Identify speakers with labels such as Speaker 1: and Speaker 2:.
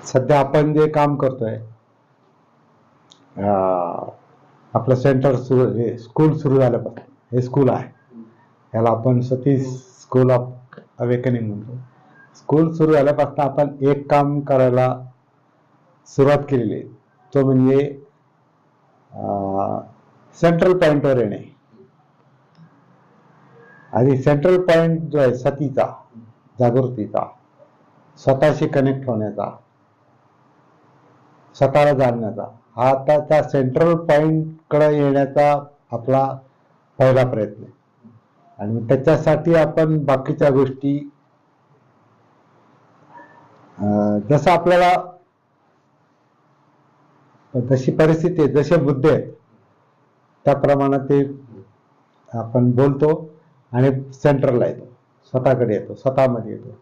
Speaker 1: सध्या आपण जे काम करतोय, आपलं सेंटर सुरू, हे स्कूल सुरू झाल्यापासून, हे स्कूल आहे, याला आपण सतीश स्कूल ऑफ अवेकनिंग म्हणतो. स्कूल सुरू झाल्यापासून आपण एक काम करायला सुरुवात केलेली आहे, तो म्हणजे सेंट्रल पॉइंटवर येणे. आणि सेंट्रल पॉइंट जो आहे सतीचा, जागृतीचा, स्वतःशी कनेक्ट होण्याचा, स्वतःला जाणण्याचा, हा आता त्या सेंट्रल पॉइंट कडे येण्याचा आपला पहिला प्रयत्न आहे. आणि त्याच्यासाठी आपण बाकीच्या गोष्टी, जसं आपल्याला जशी परिस्थिती आहे, जसे मुद्दे आहेत, त्याप्रमाणे ते आपण बोलतो आणि सेंटरला येतो, स्वतःकडे येतो, स्वतःमध्ये येतो.